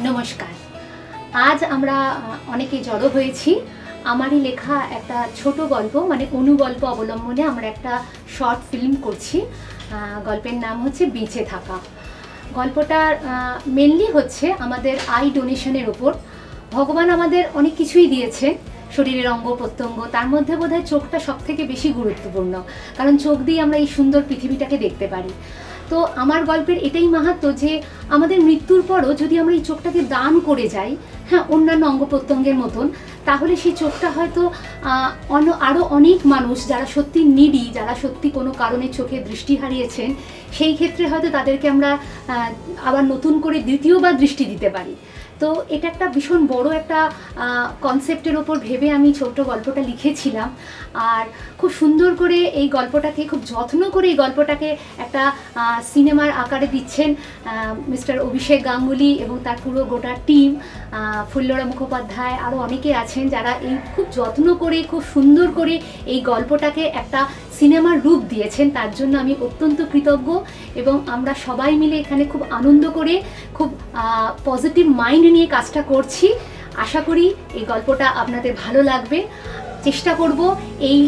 নমস্কার। আজ আমরা অনেকে জড়ো হয়েছি আমারই লেখা একটা ছোট গল্প মানে অনুগল্প অবলম্বনে আমরা একটা শর্ট ফিল্ম করছি। গল্পের নাম হচ্ছে বেঁচে থাকা। গল্পটার মেনলি হচ্ছে আমাদের আই ডোনেশনের ওপর। ভগবান আমাদের অনেক কিছুই দিয়েছে, শরীরের অঙ্গ প্রত্যঙ্গ, তার মধ্যে বোধহয় চোখটা সব থেকে বেশি গুরুত্বপূর্ণ, কারণ চোখ দিয়ে আমরা এই সুন্দর পৃথিবীটাকে দেখতে পারি। তো আমার গল্পের এটাই মাহাত্ম্য যে আমাদের মৃত্যুর পরও যদি আমরা এই চোখটাকে দান করে যাই, হ্যাঁ, অন্যান্য অঙ্গ প্রত্যঙ্গের মতন, তাহলে সেই চোখটা হয়তো আরও অনেক মানুষ যারা সত্যি নিডি, যারা সত্যি কোনো কারণে চোখে দৃষ্টি হারিয়েছেন, সেই ক্ষেত্রে হয়তো তাদেরকে আমরা আবার নতুন করে দ্বিতীয়বার দৃষ্টি দিতে পারি। তো এটা একটা ভীষণ বড় একটা কনসেপ্টের ওপর ভেবে আমি ছোট্ট গল্পটা লিখেছিলাম। আর খুব সুন্দর করে এই গল্পটাকে, খুব যত্ন করে এই গল্পটাকে একটা সিনেমার আকারে দিচ্ছেন মিস্টার অভিষেক গাঙ্গুলি এবং তার পুরো গোটা টিম, ফুল্লরা মুখোপাধ্যায়, আরও অনেকে আছেন যারা এই খুব যত্ন করে, খুব সুন্দর করে এই গল্পটাকে একটা সিনেমার রূপ দিয়েছেন। তার জন্য আমি অত্যন্ত কৃতজ্ঞ এবং আমরা সবাই মিলে এখানে খুব আনন্দ করে, খুব পজিটিভ মাইন্ড নিয়ে কাজটা করছি। আশা করি এই গল্পটা আপনাদের ভালো লাগবে। চেষ্টা করব এই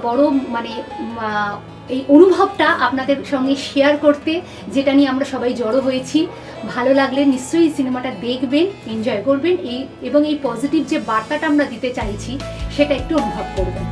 বড় মানে এই অনুভবটা আপনাদের সঙ্গে শেয়ার করতে, যেটা নিয়ে আমরা সবাই জড়ো হয়েছি। ভালো লাগলে নিশ্চয়ই সিনেমাটা দেখবেন, এনজয় করবেন এবং এই পজিটিভ যে বার্তাটা আমরা দিতে চাইছি সেটা একটু অনুভব করবেন।